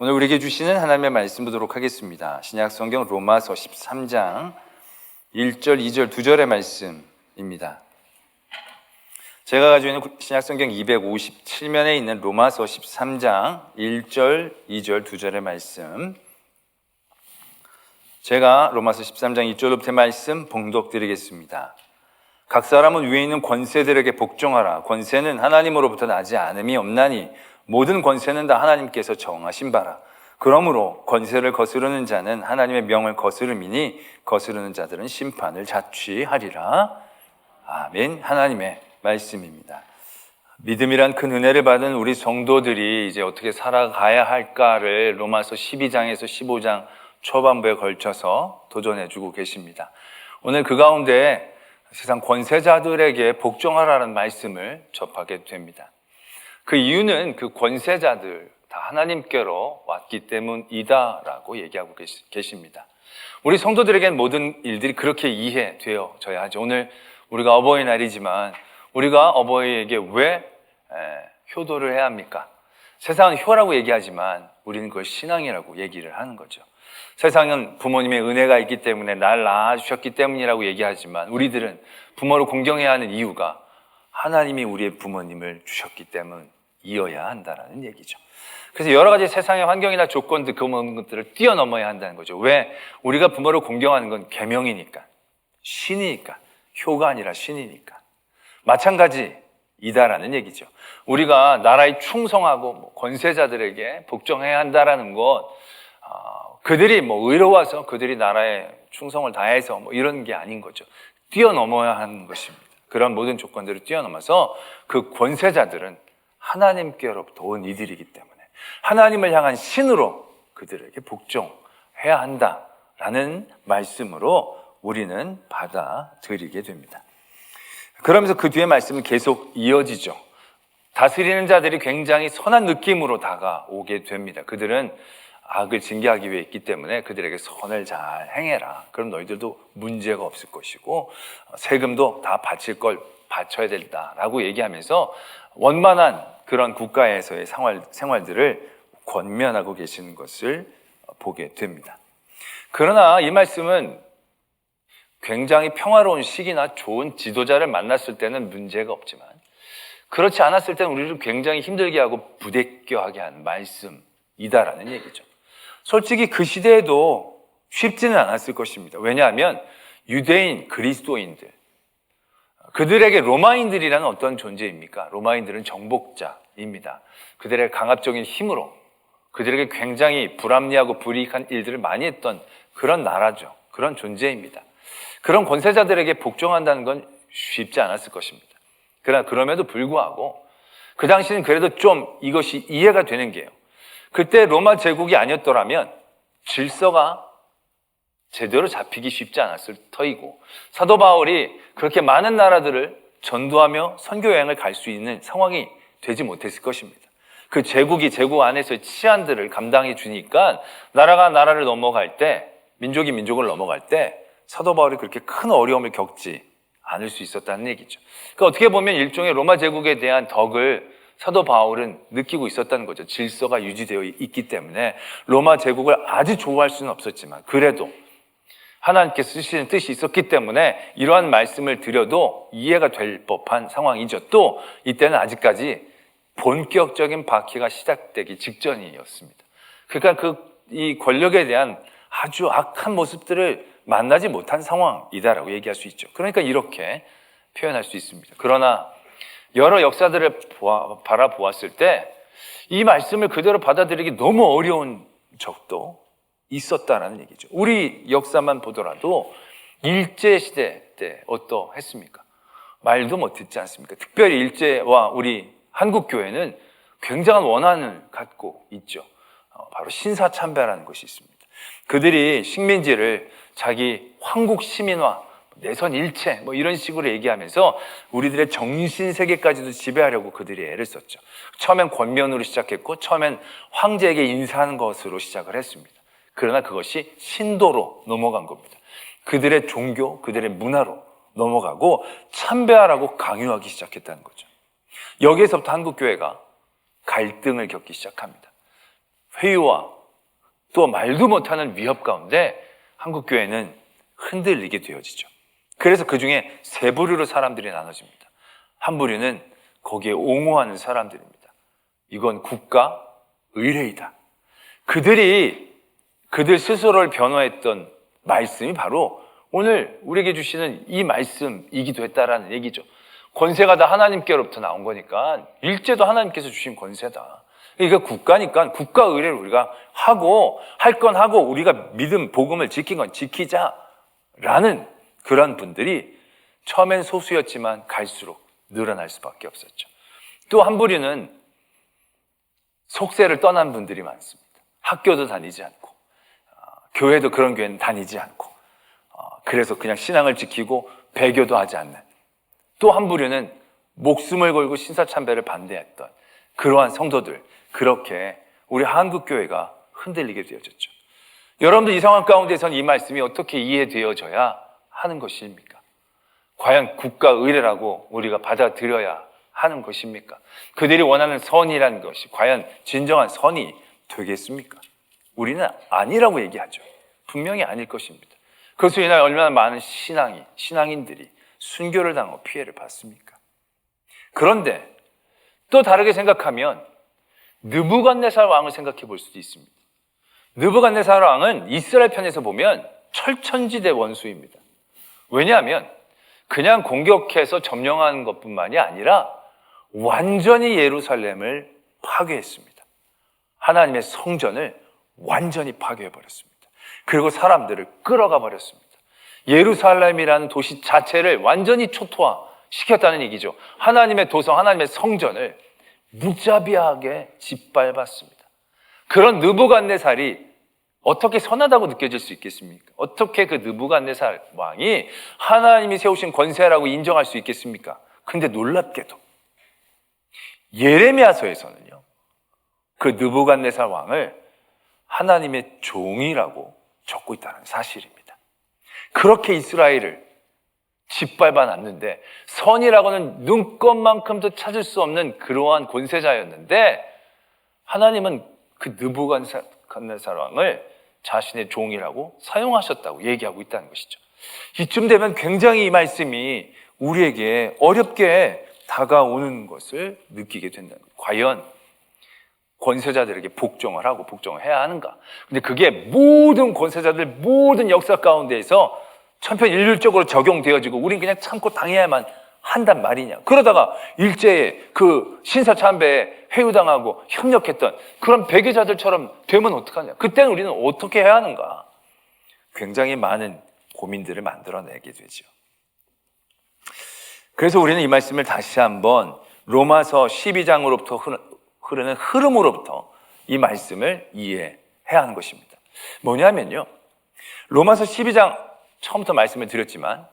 오늘 우리에게 주시는 하나님의 말씀 보도록 하겠습니다. 신약성경 로마서 13장 1절, 2절, 2절의 말씀입니다. 제가 가지고 있는 신약성경 257면에 있는 로마서 13장 1절, 2절, 2절의 말씀, 제가 로마서 13장 2절부터 말씀 봉독드리겠습니다. 각 사람은 위에 있는 권세들에게 복종하라. 권세는 하나님으로부터 나지 않음이 없나니 모든 권세는 다 하나님께서 정하신 바라. 그러므로 권세를 거스르는 자는 하나님의 명을 거스름이니 거스르는 자들은 심판을 자취하리라. 아멘. 하나님의 말씀입니다. 믿음이란 큰 은혜를 받은 우리 성도들이 이제 어떻게 살아가야 할까를 로마서 12장에서 15장 초반부에 걸쳐서 도전해주고 계십니다. 오늘 그 가운데 세상 권세자들에게 복종하라는 말씀을 접하게 됩니다. 그 이유는 그 권세자들 다 하나님께로 왔기 때문이다라고 얘기하고 계십니다. 우리 성도들에게는 모든 일들이 그렇게 이해되어져야 하죠. 오늘 우리가 어버이날이지만 우리가 어버이에게 왜 효도를 해야 합니까? 세상은 효라고 얘기하지만 우리는 그걸 신앙이라고 얘기를 하는 거죠. 세상은 부모님의 은혜가 있기 때문에 날 낳아주셨기 때문이라고 얘기하지만 우리들은 부모를 공경해야 하는 이유가 하나님이 우리의 부모님을 주셨기 때문이어야 한다는 얘기죠. 그래서 여러 가지 세상의 환경이나 조건들, 그런 것들을 뛰어넘어야 한다는 거죠. 왜? 우리가 부모를 공경하는 건 계명이니까, 신이니까, 효가 아니라 신이니까. 마찬가지이다라는 얘기죠. 우리가 나라에 충성하고 권세자들에게 복종해야 한다라는 것, 그들이 의로워서 그들이 나라에 충성을 다해서 이런 게 아닌 거죠. 뛰어넘어야 하는 것입니다. 그런 모든 조건들을 뛰어넘어서 그 권세자들은 하나님께로부터 온 이들이기 때문에 하나님을 향한 신으로 그들에게 복종해야 한다라는 말씀으로 우리는 받아들이게 됩니다. 그러면서 그 뒤에 말씀은 계속 이어지죠. 다스리는 자들이 굉장히 선한 느낌으로 다가오게 됩니다. 그들은 악을 징계하기 위해 있기 때문에 그들에게 선을 잘 행해라. 그럼 너희들도 문제가 없을 것이고 세금도 다 바칠 걸 바쳐야 된다라고 얘기하면서 원만한 그런 국가에서의 생활들을 권면하고 계시는 것을 보게 됩니다. 그러나 이 말씀은 굉장히 평화로운 시기나 좋은 지도자를 만났을 때는 문제가 없지만 그렇지 않았을 때는 우리를 굉장히 힘들게 하고 부대껴하게 하는 말씀이다라는 얘기죠. 솔직히 그 시대에도 쉽지는 않았을 것입니다. 왜냐하면 유대인, 그리스도인들, 그들에게 로마인들이라는 어떤 존재입니까? 로마인들은 정복자입니다. 그들의 강압적인 힘으로 그들에게 굉장히 불합리하고 불이익한 일들을 많이 했던 그런 나라죠. 그런 존재입니다. 그런 권세자들에게 복종한다는 건 쉽지 않았을 것입니다. 그러나 그럼에도 불구하고 그 당시는 그래도 좀 이것이 이해가 되는 게요. 그때 로마 제국이 아니었더라면 질서가 제대로 잡히기 쉽지 않았을 터이고 사도 바울이 그렇게 많은 나라들을 전도하며 선교 여행을 갈 수 있는 상황이 되지 못했을 것입니다. 그 제국이 제국 안에서의 치안들을 감당해 주니까 나라가 나라를 넘어갈 때, 민족이 민족을 넘어갈 때 사도 바울이 그렇게 큰 어려움을 겪지 않을 수 있었다는 얘기죠. 그러니까 어떻게 보면 일종의 로마 제국에 대한 덕을 사도 바울은 느끼고 있었다는 거죠. 질서가 유지되어 있기 때문에 로마 제국을 아주 좋아할 수는 없었지만 그래도 하나님께서 쓰시는 뜻이 있었기 때문에 이러한 말씀을 드려도 이해가 될 법한 상황이죠. 또 이때는 아직까지 본격적인 박해가 시작되기 직전이었습니다. 그러니까 이 권력에 대한 아주 악한 모습들을 만나지 못한 상황이다라고 얘기할 수 있죠. 그러니까 이렇게 표현할 수 있습니다. 그러나 여러 역사들을 바라보았을 때 이 말씀을 그대로 받아들이기 너무 어려운 적도 있었다라는 얘기죠. 우리 역사만 보더라도 일제시대 때 어떠했습니까? 말도 못 듣지 않습니까? 특별히 일제와 우리 한국교회는 굉장한 원한을 갖고 있죠. 바로 신사참배라는 것이 있습니다. 그들이 식민지를 자기 황국 시민화, 내선 일체 이런 식으로 얘기하면서 우리들의 정신세계까지도 지배하려고 그들이 애를 썼죠. 처음엔 권면으로 시작했고 처음엔 황제에게 인사하는 것으로 시작을 했습니다. 그러나 그것이 신도로 넘어간 겁니다. 그들의 종교, 그들의 문화로 넘어가고 참배하라고 강요하기 시작했다는 거죠. 여기에서부터 한국교회가 갈등을 겪기 시작합니다. 회유와 또 말도 못하는 위협 가운데 한국교회는 흔들리게 되어지죠. 그래서 그 중에 세 부류로 사람들이 나눠집니다. 한 부류는 거기에 옹호하는 사람들입니다. 이건 국가 의례이다. 그들 스스로를 변호했던 말씀이 바로 오늘 우리에게 주시는 이 말씀이기도 했다라는 얘기죠. 권세가 다 하나님께로부터 나온 거니까 일제도 하나님께서 주신 권세다. 이게 국가니까 국가 의례를 우리가 하고 할 건 하고 우리가 믿음 복음을 지킨 건 지키자라는 그런 분들이 처음엔 소수였지만 갈수록 늘어날 수밖에 없었죠. 또 한 부류는 속세를 떠난 분들이 많습니다. 학교도 다니지 않고 교회도 그런 교회는 다니지 않고 그래서 그냥 신앙을 지키고 배교도 하지 않는 또 한 부류는 목숨을 걸고 신사참배를 반대했던 그러한 성도들 그렇게 우리 한국교회가 흔들리게 되어졌죠. 여러분들 이 상황 가운데서는 이 말씀이 어떻게 이해되어져야 하는 것입니까? 과연 국가 의례라고 우리가 받아들여야 하는 것입니까? 그들이 원하는 선이라는 것이 과연 진정한 선이 되겠습니까? 우리는 아니라고 얘기하죠. 분명히 아닐 것입니다. 그래서 이날 얼마나 많은 신앙인들이 순교를 당하고 피해를 받습니까? 그런데 또 다르게 생각하면 느부갓네살 왕을 생각해 볼 수도 있습니다. 느부갓네살 왕은 이스라엘 편에서 보면 철천지대 원수입니다. 왜냐하면 그냥 공격해서 점령하는 것뿐만이 아니라 완전히 예루살렘을 파괴했습니다. 하나님의 성전을 완전히 파괴해버렸습니다. 그리고 사람들을 끌어가 버렸습니다. 예루살렘이라는 도시 자체를 완전히 초토화시켰다는 얘기죠. 하나님의 도성, 하나님의 성전을 무자비하게 짓밟았습니다. 그런 느부갓네살이 어떻게 선하다고 느껴질 수 있겠습니까? 어떻게 그 느부갓네살 왕이 하나님이 세우신 권세라고 인정할 수 있겠습니까? 근데 놀랍게도 예레미야서에서는요, 그 느부갓네살 왕을 하나님의 종이라고 적고 있다는 사실입니다. 그렇게 이스라엘을 짓밟아 놨는데 선이라고는 눈꼽만큼도 찾을 수 없는 그러한 권세자였는데 하나님은 그 느부갓네살 왕을 자신의 종이라고 사용하셨다고 얘기하고 있다는 것이죠. 이쯤 되면 굉장히 이 말씀이 우리에게 어렵게 다가오는 것을 느끼게 된다는 거예요. 과연 권세자들에게 복종을 하고 복종을 해야 하는가? 근데 그게 모든 권세자들 모든 역사 가운데에서 천편일률적으로 적용되어지고 우린 그냥 참고 당해야만 한단 말이냐. 그러다가 일제에 그 신사참배에 회유당하고 협력했던 그런 배교자들처럼 되면 어떡하냐. 그때는 우리는 어떻게 해야 하는가. 굉장히 많은 고민들을 만들어내게 되죠. 그래서 우리는 이 말씀을 다시 한번 로마서 12장으로부터 흐르는 흐름으로부터 이 말씀을 이해해야 하는 것입니다. 뭐냐면요, 로마서 12장 처음부터 말씀을 드렸지만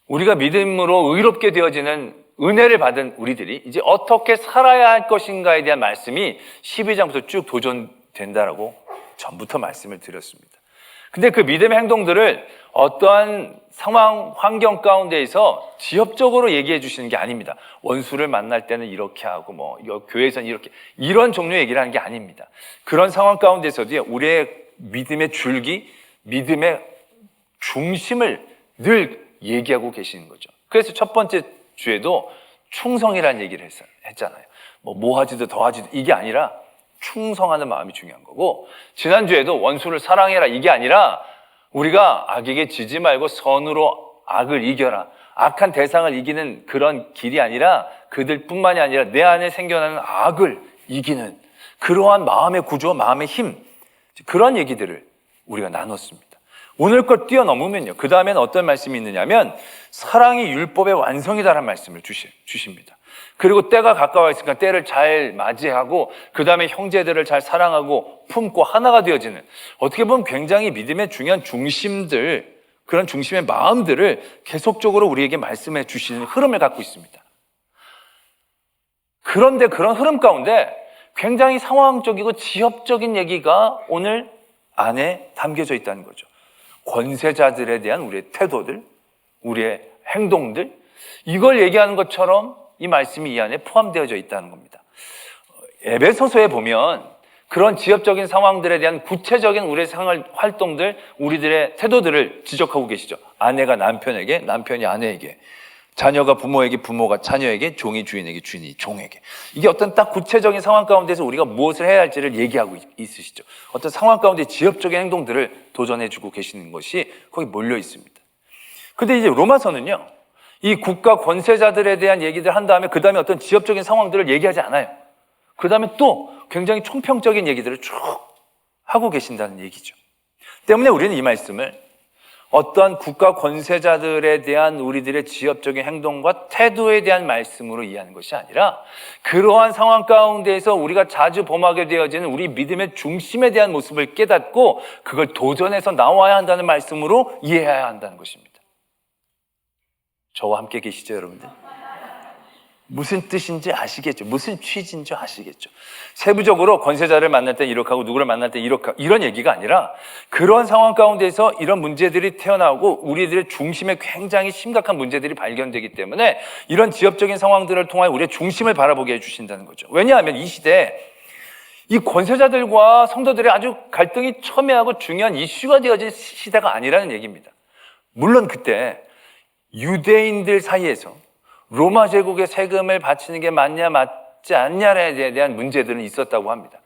우리가 믿음으로 의롭게 되어지는 은혜를 받은 우리들이 이제 어떻게 살아야 할 것인가에 대한 말씀이 12장부터 쭉 도전된다라고 전부터 말씀을 드렸습니다. 근데 그 믿음의 행동들을 어떠한 상황, 환경 가운데에서 지엽적으로 얘기해 주시는 게 아닙니다. 원수를 만날 때는 이렇게 하고 교회에서는 이렇게 이런 종류의 얘기를 하는 게 아닙니다. 그런 상황 가운데서도 우리의 믿음의 줄기, 믿음의 중심을 늘 얘기하고 계시는 거죠. 그래서 첫 번째 주에도 충성이라는 얘기를 했잖아요. 뭐 하지도 더 하지도 이게 아니라 충성하는 마음이 중요한 거고, 지난주에도 원수를 사랑해라 이게 아니라 우리가 악에게 지지 말고 선으로 악을 이겨라. 악한 대상을 이기는 그런 길이 아니라 그들뿐만이 아니라 내 안에 생겨나는 악을 이기는 그러한 마음의 구조, 마음의 힘, 그런 얘기들을 우리가 나눴습니다. 오늘 걸 뛰어넘으면요, 그 다음에는 어떤 말씀이 있느냐면 사랑이 율법의 완성이다라는 말씀을 주십니다. 그리고 때가 가까워 있으니까 때를 잘 맞이하고 그 다음에 형제들을 잘 사랑하고 품고 하나가 되어지는, 어떻게 보면 굉장히 믿음의 중요한 중심들, 그런 중심의 마음들을 계속적으로 우리에게 말씀해 주시는 흐름을 갖고 있습니다. 그런데 그런 흐름 가운데 굉장히 상황적이고 지엽적인 얘기가 오늘 안에 담겨져 있다는 거죠. 권세자들에 대한 우리의 태도들, 우리의 행동들, 이걸 얘기하는 것처럼 이 말씀이 이 안에 포함되어져 있다는 겁니다. 에베소서에 보면 그런 지역적인 상황들에 대한 구체적인 우리의 생활 활동들, 우리들의 태도들을 지적하고 계시죠. 아내가 남편에게, 남편이 아내에게, 자녀가 부모에게, 부모가 자녀에게, 종이 주인에게, 주인이 종에게. 이게 어떤 딱 구체적인 상황 가운데서 우리가 무엇을 해야 할지를 얘기하고 있으시죠. 어떤 상황 가운데 지역적인 행동들을 도전해주고 계시는 것이 거기 몰려 있습니다. 근데 이제 로마서는요, 이 국가 권세자들에 대한 얘기들 한 다음에 그 다음에 어떤 지역적인 상황들을 얘기하지 않아요. 그 다음에 또 굉장히 총평적인 얘기들을 쭉 하고 계신다는 얘기죠. 때문에 우리는 이 말씀을 어떤 국가 권세자들에 대한 우리들의 지역적인 행동과 태도에 대한 말씀으로 이해하는 것이 아니라 그러한 상황 가운데에서 우리가 자주 범하게 되어지는 우리 믿음의 중심에 대한 모습을 깨닫고 그걸 도전해서 나와야 한다는 말씀으로 이해해야 한다는 것입니다. 저와 함께 계시죠, 여러분들? 무슨 뜻인지 아시겠죠? 무슨 취지인지 아시겠죠? 세부적으로 권세자를 만날 때 이렇게 하고 누구를 만날 때 이렇게 하고 이런 얘기가 아니라 그런 상황 가운데서 이런 문제들이 태어나고 우리들의 중심에 굉장히 심각한 문제들이 발견되기 때문에 이런 지역적인 상황들을 통하여 우리의 중심을 바라보게 해주신다는 거죠. 왜냐하면 이 시대에 이 권세자들과 성도들의 아주 갈등이 첨예하고 중요한 이슈가 되어진 시대가 아니라는 얘기입니다. 물론 그때 유대인들 사이에서 로마 제국의 세금을 바치는 게 맞냐 맞지 않냐에 대한 문제들은 있었다고 합니다.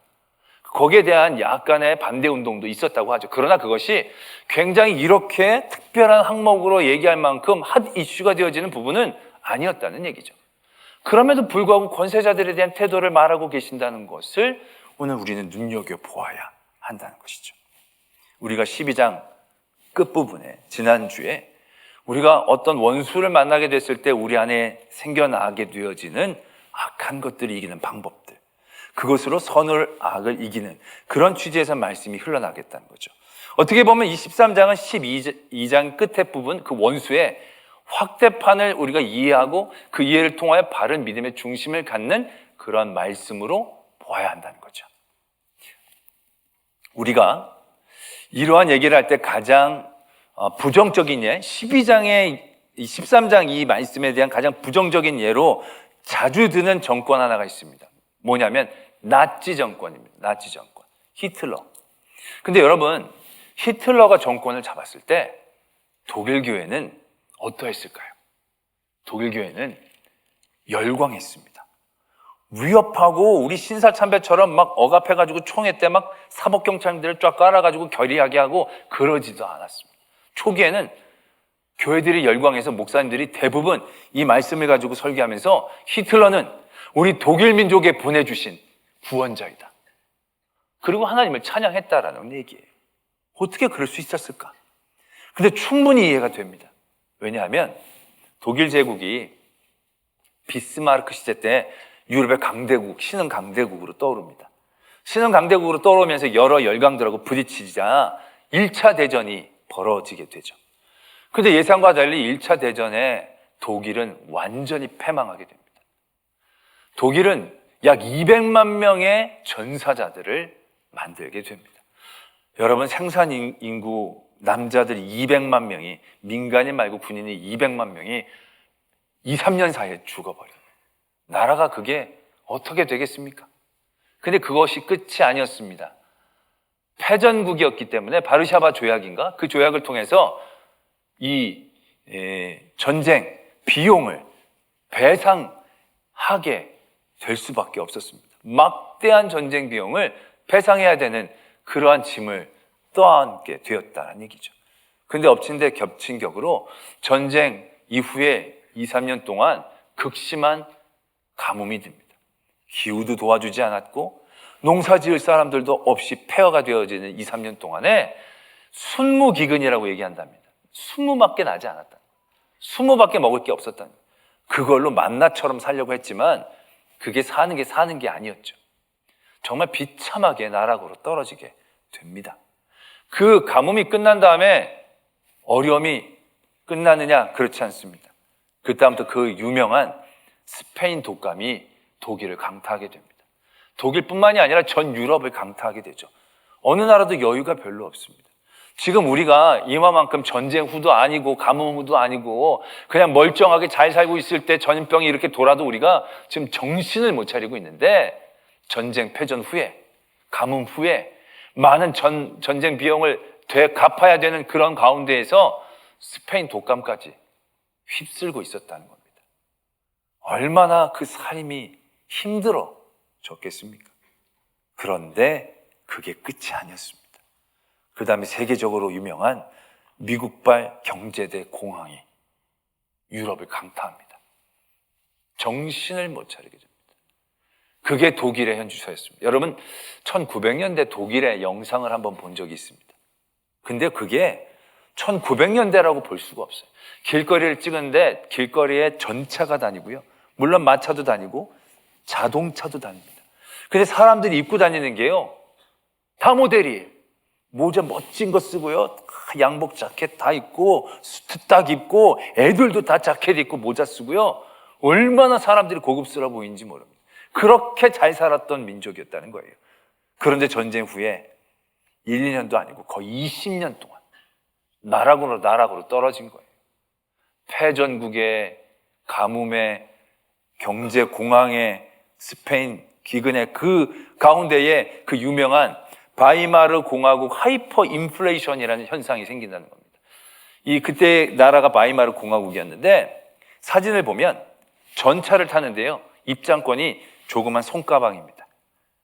거기에 대한 약간의 반대 운동도 있었다고 하죠. 그러나 그것이 굉장히 이렇게 특별한 항목으로 얘기할 만큼 핫 이슈가 되어지는 부분은 아니었다는 얘기죠. 그럼에도 불구하고 권세자들에 대한 태도를 말하고 계신다는 것을 오늘 우리는 눈여겨보아야 한다는 것이죠. 우리가 12장 끝부분에 지난주에 우리가 어떤 원수를 만나게 됐을 때 우리 안에 생겨나게 되어지는 악한 것들을 이기는 방법들, 그것으로 선을 악을 이기는 그런 취지에서 말씀이 흘러나겠다는 거죠. 어떻게 보면 이 13장은 12장 끝에 부분 그 원수의 확대판을 우리가 이해하고 그 이해를 통하여 바른 믿음의 중심을 갖는 그런 말씀으로 보아야 한다는 거죠. 우리가 이러한 얘기를 할 때 가장 부정적인 예, 13장 이 말씀에 대한 가장 부정적인 예로 자주 드는 정권 하나가 있습니다. 뭐냐면 나치 정권입니다. 나치 정권. 히틀러. 근데 여러분, 히틀러가 정권을 잡았을 때 독일 교회는 어떠했을까요? 독일 교회는 열광했습니다. 위협하고 우리 신사참배처럼 막 억압해가지고 총회 때 막 사법경찰들을 쫙 깔아가지고 결의하게 하고 그러지도 않았습니다. 초기에는 교회들이 열광해서 목사님들이 대부분 이 말씀을 가지고 설교하면서 히틀러는 우리 독일 민족에 보내주신 구원자이다. 그리고 하나님을 찬양했다라는 얘기예요. 어떻게 그럴 수 있었을까? 근데 충분히 이해가 됩니다. 왜냐하면 독일 제국이 비스마르크 시대 때 유럽의 강대국, 신흥 강대국으로 떠오릅니다. 신흥 강대국으로 떠오르면서 여러 열강들하고 부딪히자 1차 대전이 벌어지게 되죠. 근데 예상과 달리 1차 대전에 독일은 완전히 패망하게 됩니다. 독일은 약 200만 명의 전사자들을 만들게 됩니다. 여러분, 생산 인구 남자들이 200만 명이, 민간인 말고 군인이 200만 명이 2, 3년 사이에 죽어버려요. 나라가 그게 어떻게 되겠습니까? 근데 그것이 끝이 아니었습니다. 패전국이었기 때문에 바르샤바 조약인가? 그 조약을 통해서 이 전쟁 비용을 배상하게 될 수밖에 없었습니다. 막대한 전쟁 비용을 배상해야 되는 그러한 짐을 떠안게 되었다는 얘기죠. 근데 엎친 데 겹친 격으로 전쟁 이후에 2, 3년 동안 극심한 가뭄이 듭니다. 기후도 도와주지 않았고 농사 지을 사람들도 없이 폐허가 되어지는 2, 3년 동안에 순무기근이라고 얘기한답니다. 순무밖에 나지 않았다. 순무밖에 먹을 게 없었다. 그걸로 만나처럼 살려고 했지만 그게 사는 게 아니었죠. 정말 비참하게 나락으로 떨어지게 됩니다. 그 가뭄이 끝난 다음에 어려움이 끝나느냐? 그렇지 않습니다. 그 다음부터 그 유명한 스페인 독감이 독일을 강타하게 됩니다. 독일뿐만이 아니라 전 유럽을 강타하게 되죠. 어느 나라도 여유가 별로 없습니다. 지금 우리가 이만큼 전쟁 후도 아니고 가뭄 후도 아니고 그냥 멀쩡하게 잘 살고 있을 때 전염병이 이렇게 돌아도 우리가 지금 정신을 못 차리고 있는데 전쟁 패전 후에 가뭄 후에 많은 전쟁 비용을 갚아야 되는 그런 가운데에서 스페인 독감까지 휩쓸고 있었다는 겁니다. 얼마나 그 삶이 힘들어졌겠습니까? 그런데 그게 끝이 아니었습니다. 그 다음에 세계적으로 유명한 미국발 경제대 공황이 유럽을 강타합니다. 정신을 못 차리게 됩니다. 그게 독일의 현주소였습니다. 여러분 1900년대 독일의 영상을 한번 본 적이 있습니다. 근데 그게 1900년대라고 볼 수가 없어요. 길거리를 찍은데 길거리에 전차가 다니고요. 물론 마차도 다니고 자동차도 다닙니다. 근데 사람들이 입고 다니는 게요, 다 모델이에요. 모자 멋진 거 쓰고요, 양복 자켓 다 입고 수트 딱 입고 애들도 다 자켓 입고 모자 쓰고요. 얼마나 사람들이 고급스러워 보이는지 모릅니다. 그렇게 잘 살았던 민족이었다는 거예요. 그런데 전쟁 후에 1, 2년도 아니고 거의 20년 동안 나락으로 떨어진 거예요. 패전국의 가뭄에 경제 공황에 스페인 기근의 그 가운데에 그 유명한 바이마르 공화국 하이퍼 인플레이션이라는 현상이 생긴다는 겁니다. 그때 나라가 바이마르 공화국이었는데 사진을 보면 전차를 타는데요, 입장권이 조그만 손가방입니다.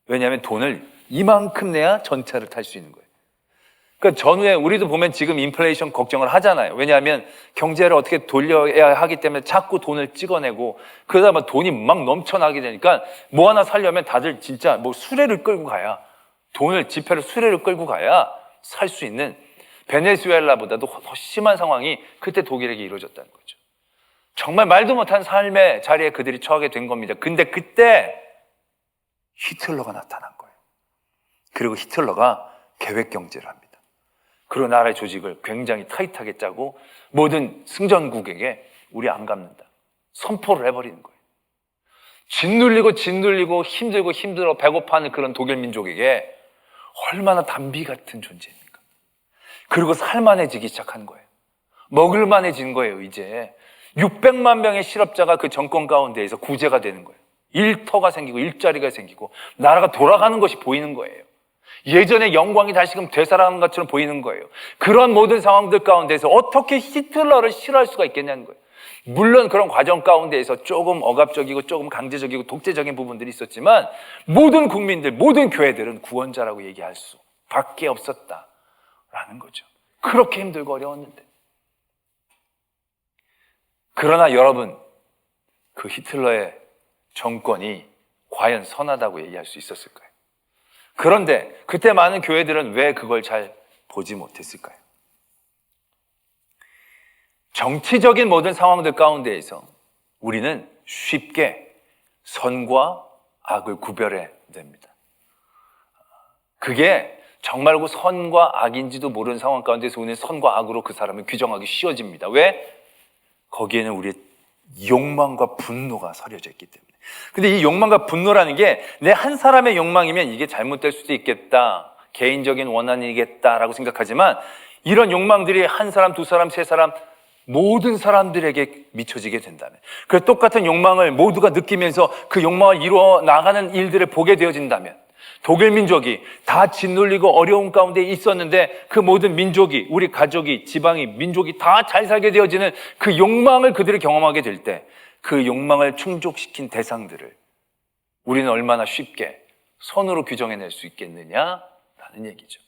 왜냐하면 돈을 이만큼 내야 전차를 탈 수 있는 거예요. 그러니까 전후에 우리도 보면 지금 인플레이션 걱정을 하잖아요. 왜냐하면 경제를 어떻게 돌려야 하기 때문에 자꾸 돈을 찍어내고 그러다 보면 돈이 막 넘쳐나게 되니까 뭐 하나 살려면 다들 진짜 뭐 수레를 끌고 가야, 지폐를 수레를 끌고 가야 살 수 있는, 베네수엘라보다도 더 심한 상황이 그때 독일에게 이루어졌다는 거죠. 정말 말도 못한 삶의 자리에 그들이 처하게 된 겁니다. 근데 그때 히틀러가 나타난 거예요. 그리고 히틀러가 계획 경제를 합니다. 그리고 나라의 조직을 굉장히 타이트하게 짜고 모든 승전국에게 우리 안 갚는다 선포를 해버리는 거예요. 짓눌리고 힘들어 배고파하는 그런 독일 민족에게 얼마나 단비 같은 존재입니까? 그리고 살만해지기 시작한 거예요. 먹을만해진 거예요. 이제 600만 명의 실업자가 그 정권 가운데에서 구제가 되는 거예요. 일터가 생기고 일자리가 생기고 나라가 돌아가는 것이 보이는 거예요. 예전의 영광이 다시금 되살아나는 것처럼 보이는 거예요. 그런 모든 상황들 가운데서 어떻게 히틀러를 싫어할 수가 있겠냐는 거예요. 물론 그런 과정 가운데에서 조금 억압적이고 조금 강제적이고 독재적인 부분들이 있었지만 모든 국민들, 모든 교회들은 구원자라고 얘기할 수밖에 없었다라는 거죠. 그렇게 힘들고 어려웠는데. 그러나 여러분, 그 히틀러의 정권이 과연 선하다고 얘기할 수 있었을까요? 그런데 그때 많은 교회들은 왜 그걸 잘 보지 못했을까요? 정치적인 모든 상황들 가운데에서 우리는 쉽게 선과 악을 구별해야 됩니다. 그게 정말로 선과 악인지도 모르는 상황 가운데서 우리는 선과 악으로 그 사람을 규정하기 쉬워집니다. 왜? 거기에는 우리의 욕망과 분노가 서려져 있기 때문에. 근데 이 욕망과 분노라는 게 내 한 사람의 욕망이면 이게 잘못될 수도 있겠다, 개인적인 원한이겠다라고 생각하지만 이런 욕망들이 한 사람, 두 사람, 세 사람, 모든 사람들에게 미쳐지게 된다면, 그 똑같은 욕망을 모두가 느끼면서 그 욕망을 이루어 나가는 일들을 보게 되어진다면, 독일 민족이 다 짓눌리고 어려운 가운데 있었는데 그 모든 민족이, 우리 가족이, 지방이, 민족이 다 잘 살게 되어지는 그 욕망을 그들이 경험하게 될 때 그 욕망을 충족시킨 대상들을 우리는 얼마나 쉽게 선으로 규정해낼 수 있겠느냐라는 얘기죠.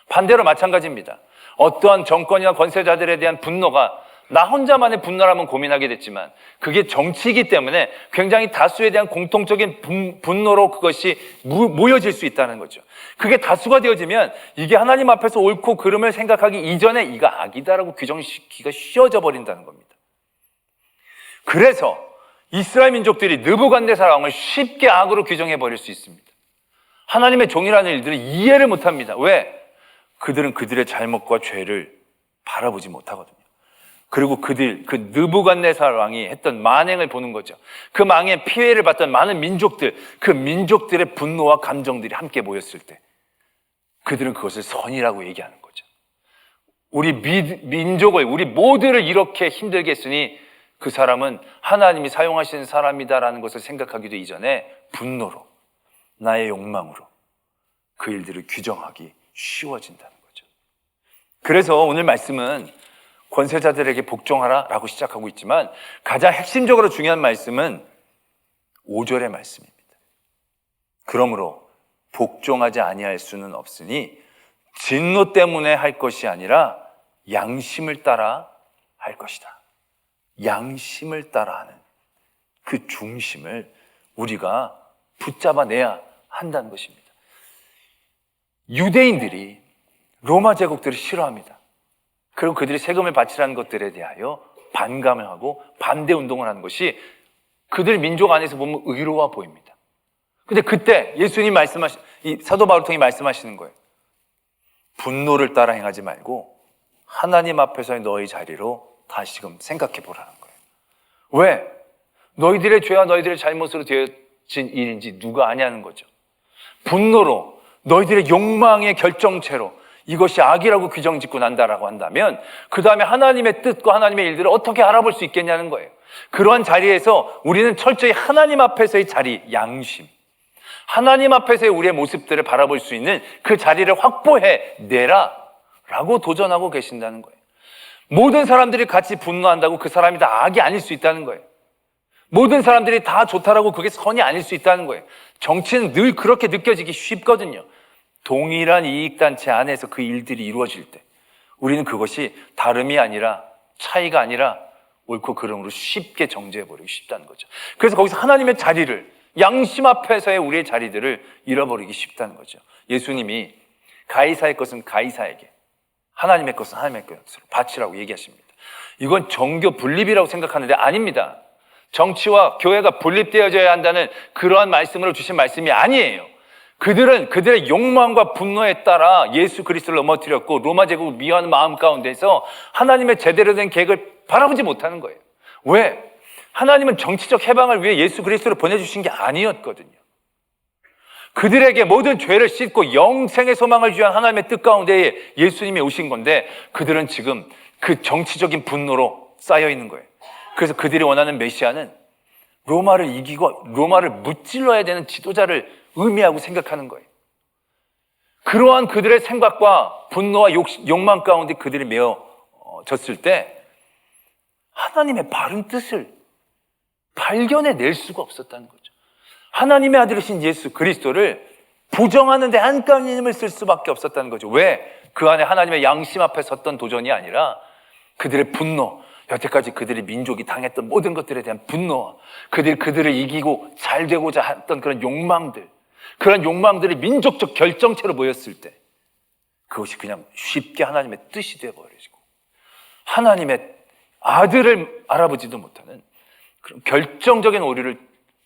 반대로 마찬가지입니다. 어떠한 정권이나 권세자들에 대한 분노가 나 혼자만의 분노라면 고민하게 됐지만 그게 정치이기 때문에 굉장히 다수에 대한 공통적인 분노로 그것이 모여질 수 있다는 거죠. 그게 다수가 되어지면 이게 하나님 앞에서 옳고 그름을 생각하기 이전에 이거 악이다라고 규정시키기가 쉬워져 버린다는 겁니다. 그래서 이스라엘 민족들이 느부갓네살 왕을 쉽게 악으로 규정해 버릴 수 있습니다. 하나님의 종이라는 일들을 이해를 못합니다. 왜? 그들은 그들의 잘못과 죄를 바라보지 못하거든요. 그리고 그 느부갓네살 왕이 했던 만행을 보는 거죠. 그 망에 피해를 봤던 많은 민족들, 그 민족들의 분노와 감정들이 함께 모였을 때 그들은 그것을 선이라고 얘기하는 거죠. 우리 민족을, 우리 모두를 이렇게 힘들게 했으니 그 사람은 하나님이 사용하시는 사람이다라는 것을 생각하기도 이전에 분노로, 나의 욕망으로 그 일들을 규정하기 쉬워진다는 거죠. 그래서 오늘 말씀은 권세자들에게 복종하라 라고 시작하고 있지만 가장 핵심적으로 중요한 말씀은 5절의 말씀입니다. 그러므로 복종하지 아니할 수는 없으니 진노 때문에 할 것이 아니라 양심을 따라 할 것이다. 양심을 따라 하는 그 중심을 우리가 붙잡아내야 한다는 것입니다. 유대인들이 로마 제국들을 싫어합니다. 그리고 그들이 세금을 바치라는 것들에 대하여 반감을 하고 반대 운동을 하는 것이 그들 민족 안에서 보면 의로워 보입니다. 근데 그때 예수님 이 사도 바울을 통해 말씀하시는 거예요. 분노를 따라 행하지 말고 하나님 앞에서의 너희 자리로 다시금 생각해 보라는 거예요. 왜? 너희들의 죄와 너희들의 잘못으로 되어진 일인지 누가 아냐는 거죠. 분노로 너희들의 욕망의 결정체로 이것이 악이라고 규정짓고 난다라고 한다면 그 다음에 하나님의 뜻과 하나님의 일들을 어떻게 알아볼 수 있겠냐는 거예요. 그러한 자리에서 우리는 철저히 하나님 앞에서의 자리, 양심, 하나님 앞에서의 우리의 모습들을 바라볼 수 있는 그 자리를 확보해 내라 라고 도전하고 계신다는 거예요. 모든 사람들이 같이 분노한다고 그 사람이 다 악이 아닐 수 있다는 거예요. 모든 사람들이 다 좋다라고 그게 선이 아닐 수 있다는 거예요. 정치는 늘 그렇게 느껴지기 쉽거든요. 동일한 이익단체 안에서 그 일들이 이루어질 때 우리는 그것이 다름이 아니라 차이가 아니라 옳고 그름으로 쉽게 정죄해버리기 쉽다는 거죠. 그래서 거기서 하나님의 자리를, 양심 앞에서의 우리의 자리들을 잃어버리기 쉽다는 거죠. 예수님이 가이사의 것은 가이사에게, 하나님의 것은 하나님의 것으로 바치라고 얘기하십니다. 이건 정교 분립이라고 생각하는데 아닙니다. 정치와 교회가 분립되어져야 한다는 그러한 말씀으로 주신 말씀이 아니에요. 그들은 그들의 욕망과 분노에 따라 예수 그리스도를 넘어뜨렸고 로마 제국을 미워하는 마음 가운데서 하나님의 제대로 된 계획을 바라보지 못하는 거예요. 왜? 하나님은 정치적 해방을 위해 예수 그리스도를 보내주신 게 아니었거든요. 그들에게 모든 죄를 씻고 영생의 소망을 위한 하나님의 뜻 가운데 예수님이 오신 건데 그들은 지금 그 정치적인 분노로 쌓여 있는 거예요. 그래서 그들이 원하는 메시아는 로마를 이기고 로마를 무찔러야 되는 지도자를 의미하고 생각하는 거예요. 그러한 그들의 생각과 분노와 욕망 가운데 그들이 메어졌을 때 하나님의 바른 뜻을 발견해낼 수가 없었다는 거죠. 하나님의 아들이신 예수 그리스도를 부정하는 데 한간힘을 쓸 수밖에 없었다는 거죠. 왜? 그 안에 하나님의 양심 앞에 섰던 도전이 아니라 그들의 분노, 여태까지 그들의 민족이 당했던 모든 것들에 대한 분노와 그들을 이기고 잘 되고자 했던 그런 욕망들, 그런 욕망들이 민족적 결정체로 모였을 때 그것이 그냥 쉽게 하나님의 뜻이 되어버리고 하나님의 아들을 알아보지도 못하는 그런 결정적인 오류를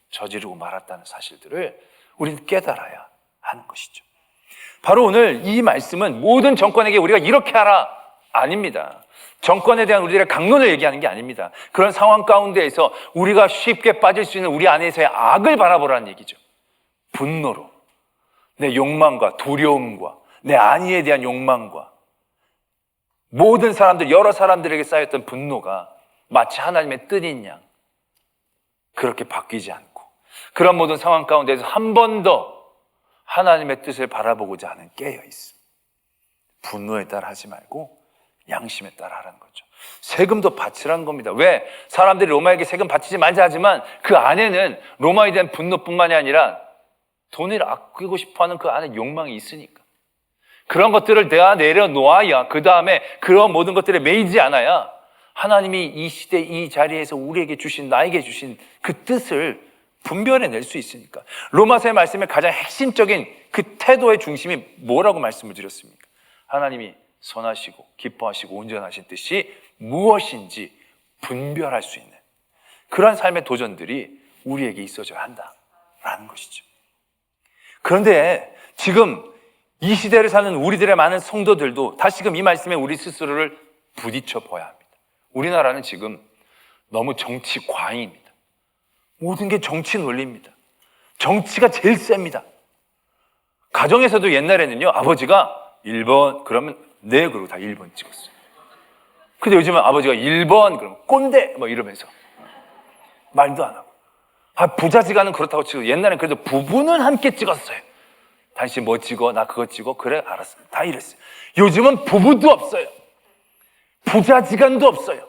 저지르고 말았다는 사실들을 우리는 깨달아야 하는 것이죠. 바로 오늘 이 말씀은 모든 정권에게 우리가 이렇게 하라 아닙니다. 정권에 대한 우리들의 강론을 얘기하는 게 아닙니다. 그런 상황 가운데에서 우리가 쉽게 빠질 수 있는 우리 안에서의 악을 바라보라는 얘기죠. 분노로 내 욕망과 두려움과 내 안위에 대한 욕망과 모든 사람들, 여러 사람들에게 쌓였던 분노가 마치 하나님의 뜻인 양 그렇게 바뀌지 않고 그런 모든 상황 가운데서 한 번 더 하나님의 뜻을 바라보고자 하는 깨어있음. 분노에 따라 하지 말고 양심에 따라 하라는 거죠. 세금도 바치라는 겁니다. 왜? 사람들이 로마에게 세금 바치지 말자 하지만 그 안에는 로마에 대한 분노뿐만이 아니라 돈을 아끼고 싶어하는 그 안에 욕망이 있으니까 그런 것들을 내가 내려놓아야 그 다음에 그런 모든 것들에 매이지 않아야 하나님이 이 시대 이 자리에서 우리에게 주신 나에게 주신 그 뜻을 분별해낼 수 있으니까. 로마서의 말씀의 가장 핵심적인 그 태도의 중심이 뭐라고 말씀을 드렸습니까? 하나님이 선하시고 기뻐하시고 온전하신 뜻이 무엇인지 분별할 수 있는 그러한 삶의 도전들이 우리에게 있어져야 한다라는 것이죠. 그런데 지금 이 시대를 사는 우리들의 많은 성도들도 다시금 이 말씀에 우리 스스로를 부딪혀 보아야 합니다. 우리나라는 지금 너무 정치 과잉입니다. 모든 게 정치 논리입니다. 정치가 제일 셉니다. 가정에서도 옛날에는요, 아버지가 1번 그러면 네 그러고 다 1번 찍었어요. 근데 요즘은 아버지가 1번 그러면 꼰대 뭐 이러면서 말도 안 하고. 부자지간은 그렇다고 치고 옛날엔 그래도 부부는 함께 찍었어요. 당신 뭐 찍어? 나 그거 찍어? 그래, 알았어. 다 이랬어요. 요즘은 부부도 없어요. 부자지간도 없어요.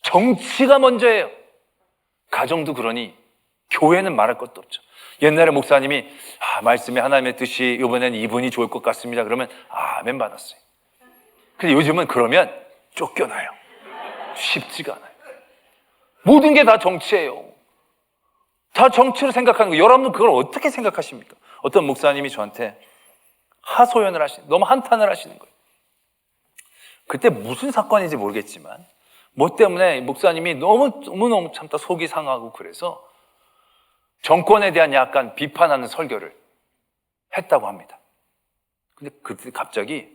정치가 먼저예요. 가정도 그러니 교회는 말할 것도 없죠. 옛날에 목사님이 말씀에 하나님의 뜻이 이번엔 이분이 좋을 것 같습니다. 그러면 아멘 받았어요. 근데 요즘은 그러면 쫓겨나요. 쉽지가 않아요. 모든 게 다 정치예요. 다 정치로 생각하는 거. 여러분은 그걸 어떻게 생각하십니까? 어떤 목사님이 저한테 하소연을 너무 한탄을 하시는 거예요. 그때 무슨 사건인지 모르겠지만 뭐 때문에 목사님이 너무너무 참다 속이 상하고 그래서 정권에 대한 약간 비판하는 설교를 했다고 합니다. 근데 그때 갑자기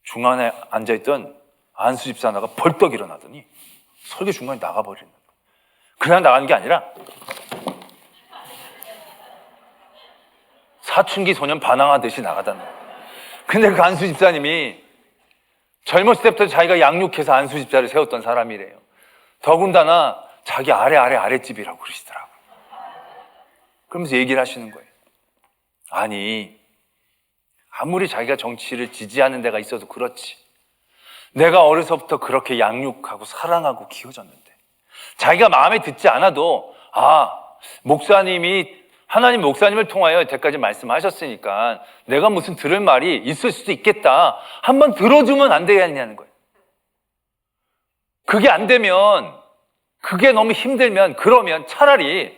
중간에 앉아있던 안수 집사나가 벌떡 일어나더니 설교 중간에 나가버리는 거예요. 그냥 나가는 게 아니라 사춘기 소년 반항하듯이 나가다는 거예요. 근데 그 안수 집사님이 젊었을 때부터 자기가 양육해서 안수 집사를 세웠던 사람이래요. 더군다나 자기 아랫집이라고 그러시더라고요. 그러면서 얘기를 하시는 거예요. 아니, 아무리 자기가 정치를 지지하는 데가 있어도 그렇지. 내가 어려서부터 그렇게 양육하고 사랑하고 키워졌는데 자기가 마음에 듣지 않아도 목사님이 하나님 목사님을 통하여 여태까지 말씀하셨으니까 내가 무슨 들을 말이 있을 수도 있겠다. 한번 들어주면 안 되겠냐는 거예요. 그게 안 되면, 그게 너무 힘들면, 그러면 차라리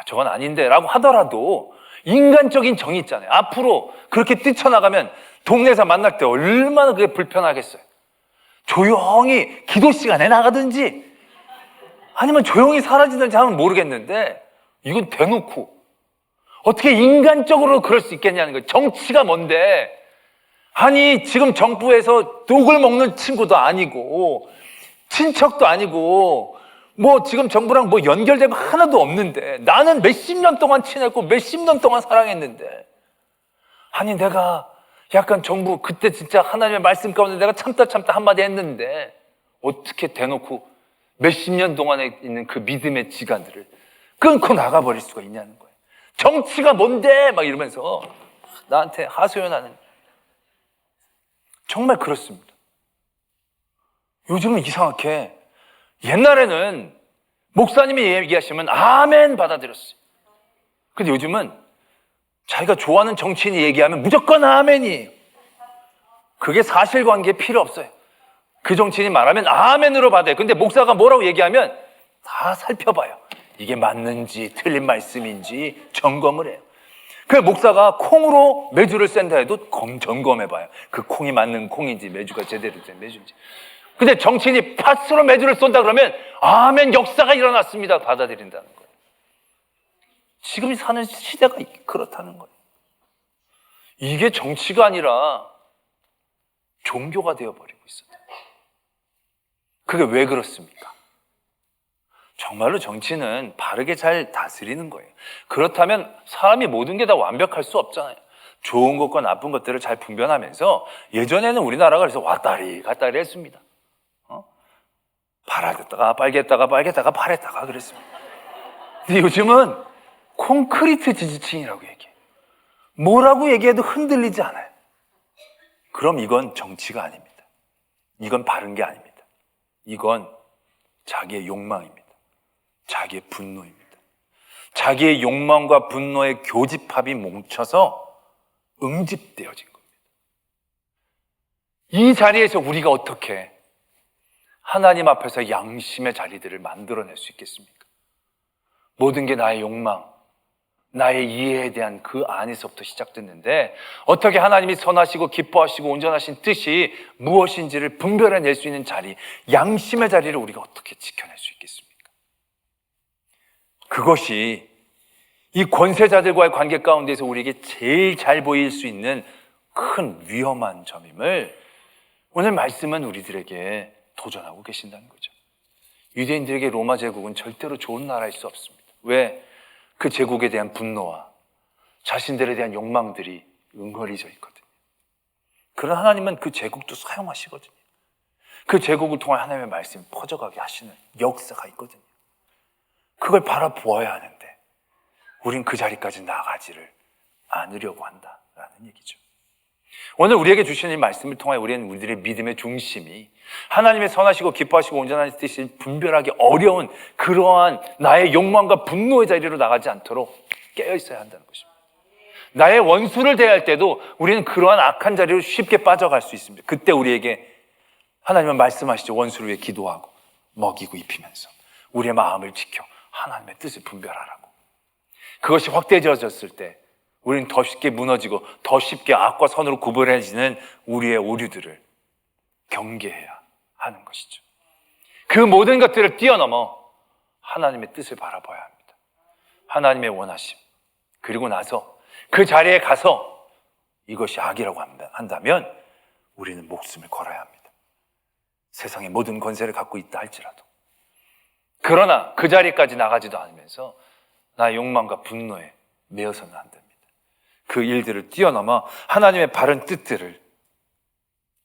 저건 아닌데 라고 하더라도 인간적인 정이 있잖아요. 앞으로 그렇게 뛰쳐나가면 동네에서 만날 때 얼마나 그게 불편하겠어요. 조용히 기도 시간에 나가든지 아니면 조용히 사라지든지 하면 모르겠는데 이건 대놓고 어떻게 인간적으로 그럴 수 있겠냐는 거예요. 정치가 뭔데? 아니, 지금 정부에서 독을 먹는 친구도 아니고 친척도 아니고 뭐 지금 정부랑 뭐 연결되고 하나도 없는데 나는 몇십 년 동안 친했고 몇십 년 동안 사랑했는데 아니 내가 약간 정부 그때 진짜 하나님의 말씀 가운데 내가 참다 한마디 했는데 어떻게 대놓고 몇십 년 동안에 있는 그 믿음의 지간들을 끊고 나가버릴 수가 있냐는 거예요. 정치가 뭔데? 막 이러면서 나한테 하소연하는. 정말 그렇습니다. 요즘은 이상하게 옛날에는 목사님이 얘기하시면 아멘 받아들였어요. 근데 요즘은 자기가 좋아하는 정치인이 얘기하면 무조건 아멘이에요. 그게 사실관계에 필요 없어요. 그 정치인이 말하면 아멘으로 받아요. 근데 목사가 뭐라고 얘기하면 다 살펴봐요. 이게 맞는지 틀린 말씀인지 점검을 해요. 그 목사가 콩으로 메주를 샌다 해도 점검해봐요. 그 콩이 맞는 콩인지 메주가 제대로 된 메주인지. 근데 정치인이 팥으로 메주를 쏜다 그러면 아멘 역사가 일어났습니다. 받아들인다는 거예요. 지금 사는 시대가 그렇다는 거예요. 이게 정치가 아니라 종교가 되어버리고 있어요. 그게 왜 그렇습니까? 정말로 정치는 바르게 잘 다스리는 거예요. 그렇다면 사람이 모든 게 다 완벽할 수 없잖아요. 좋은 것과 나쁜 것들을 잘 분별하면서 예전에는 우리나라가 그래서 왔다리 갔다리 했습니다. 파랗다가 빨갰다가 파랬다가 그랬습니다. 근데 요즘은 콘크리트 지지층이라고 얘기해요. 뭐라고 얘기해도 흔들리지 않아요. 그럼 이건 정치가 아닙니다. 이건 바른 게 아닙니다. 이건 자기의 욕망입니다. 자기의 분노입니다. 자기의 욕망과 분노의 교집합이 뭉쳐서 응집되어진 겁니다. 이 자리에서 우리가 어떻게 하나님 앞에서 양심의 자리들을 만들어낼 수 있겠습니까? 모든 게 나의 욕망, 나의 이해에 대한 그 안에서부터 시작됐는데 어떻게 하나님이 선하시고 기뻐하시고 온전하신 뜻이 무엇인지를 분별해낼 수 있는 자리, 양심의 자리를 우리가 어떻게 지켜낼 수 있겠습니까? 그것이 이 권세자들과의 관계 가운데서 우리에게 제일 잘 보일 수 있는 큰 위험한 점임을 오늘 말씀은 우리들에게 도전하고 계신다는 거죠. 유대인들에게 로마 제국은 절대로 좋은 나라일 수 없습니다. 왜? 그 제국에 대한 분노와 자신들에 대한 욕망들이 응어리져 있거든요. 그러나 하나님은 그 제국도 사용하시거든요. 그 제국을 통해 하나님의 말씀이 퍼져가게 하시는 역사가 있거든요. 그걸 바라보아야 하는데 우린 그 자리까지 나가지를 않으려고 한다. 얘기죠. 오늘 우리에게 주시는 이 말씀을 통하여 우리는 우리들의 믿음의 중심이 하나님의 선하시고 기뻐하시고 온전한 뜻이 분별하기 어려운 그러한 나의 욕망과 분노의 자리로 나가지 않도록 깨어 있어야 한다는 것입니다. 나의 원수를 대할 때도 우리는 그러한 악한 자리로 쉽게 빠져갈 수 있습니다. 그때 우리에게 하나님은 말씀하시죠. 원수를 위해 기도하고 먹이고 입히면서 우리의 마음을 지켜 하나님의 뜻을 분별하라고. 그것이 확대되어졌을 때 우리는 더 쉽게 무너지고 더 쉽게 악과 선으로 구분해지는 우리의 오류들을 경계해야 하는 것이죠. 그 모든 것들을 뛰어넘어 하나님의 뜻을 바라봐야 합니다. 하나님의 원하심. 그리고 나서 그 자리에 가서 이것이 악이라고 한다면 우리는 목숨을 걸어야 합니다. 세상의 모든 권세를 갖고 있다 할지라도. 그러나 그 자리까지 나가지도 않으면서 나의 욕망과 분노에 매여서는 안 됩니다. 그 일들을 뛰어넘어 하나님의 바른 뜻들을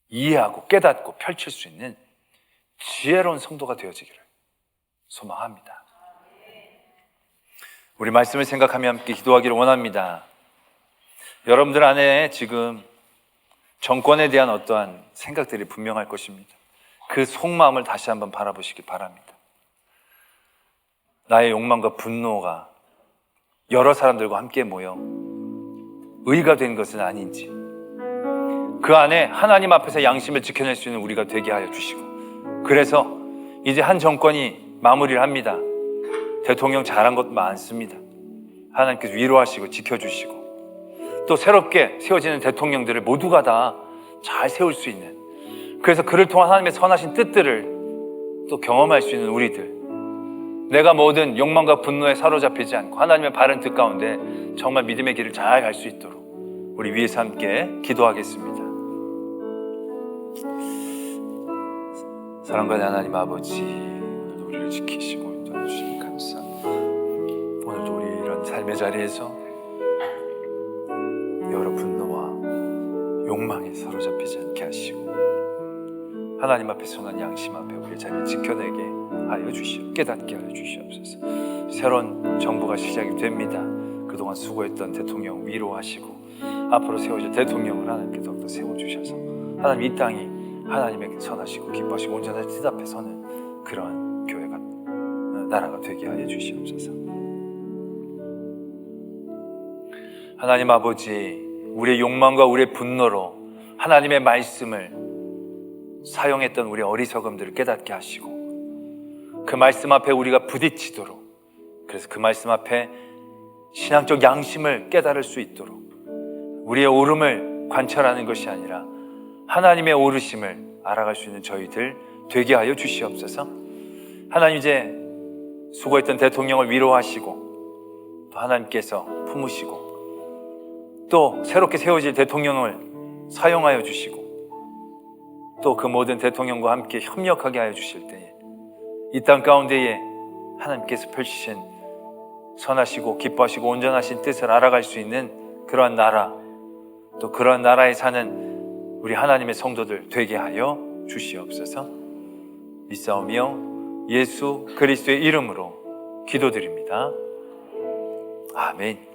이해하고 깨닫고 펼칠 수 있는 지혜로운 성도가 되어지기를 소망합니다. 우리 말씀을 생각하며 함께 기도하기를 원합니다. 여러분들 안에 지금 정권에 대한 어떠한 생각들이 분명할 것입니다. 그 속마음을 다시 한번 바라보시기 바랍니다. 나의 욕망과 분노가 여러 사람들과 함께 모여 의가 된 것은 아닌지, 그 안에 하나님 앞에서 양심을 지켜낼 수 있는 우리가 되게 하여 주시고, 그래서 이제 한 정권이 마무리를 합니다. 대통령 잘한 것 많습니다. 하나님께서 위로하시고 지켜주시고 또 새롭게 세워지는 대통령들을 모두가 다 잘 세울 수 있는, 그래서 그를 통한 하나님의 선하신 뜻들을 또 경험할 수 있는 우리들, 내가 모든 욕망과 분노에 사로잡히지 않고 하나님의 바른 뜻 가운데 정말 믿음의 길을 잘 갈 수 있도록 우리 위에서 함께 기도하겠습니다. 사랑과의 하나님 아버지, 오늘도 우리를 지키시고 인도해주시니 감사합니다. 오늘도 우리 이런 삶의 자리에서 여러 분노와 욕망에 사로잡히지 않게 하시고 하나님 앞에 선한 양심 앞에 우리의 자리를 지켜내게 하여 주시옵소서. 깨닫게 하여 주시옵소서. 새로운 정부가 시작이 됩니다. 그동안 수고했던 대통령 위로하시고 앞으로 세워질 대통령을 하나님께 더욱더 세워주셔서 하나님 이 땅이 하나님의 선하시고 기뻐하시고 온전한 뜻 앞에 서는 그러한 교회가, 나라가 되게 하여 주시옵소서. 하나님 아버지, 우리의 욕망과 우리의 분노로 하나님의 말씀을 사용했던 우리 어리석음들을 깨닫게 하시고 그 말씀 앞에 우리가 부딪히도록, 그래서 그 말씀 앞에 신앙적 양심을 깨달을 수 있도록 우리의 옳음을 관찰하는 것이 아니라 하나님의 옳으심을 알아갈 수 있는 저희들 되게 하여 주시옵소서. 하나님, 이제 수고했던 대통령을 위로하시고 또 하나님께서 품으시고 또 새롭게 세워질 대통령을 사용하여 주시고 또 그 모든 대통령과 함께 협력하게 하여 주실 때에 이 땅 가운데에 하나님께서 펼치신 선하시고 기뻐하시고 온전하신 뜻을 알아갈 수 있는 그러한 나라, 또 그러한 나라에 사는 우리 하나님의 성도들 되게 하여 주시옵소서. 믿사오며 예수 그리스도의 이름으로 기도드립니다. 아멘.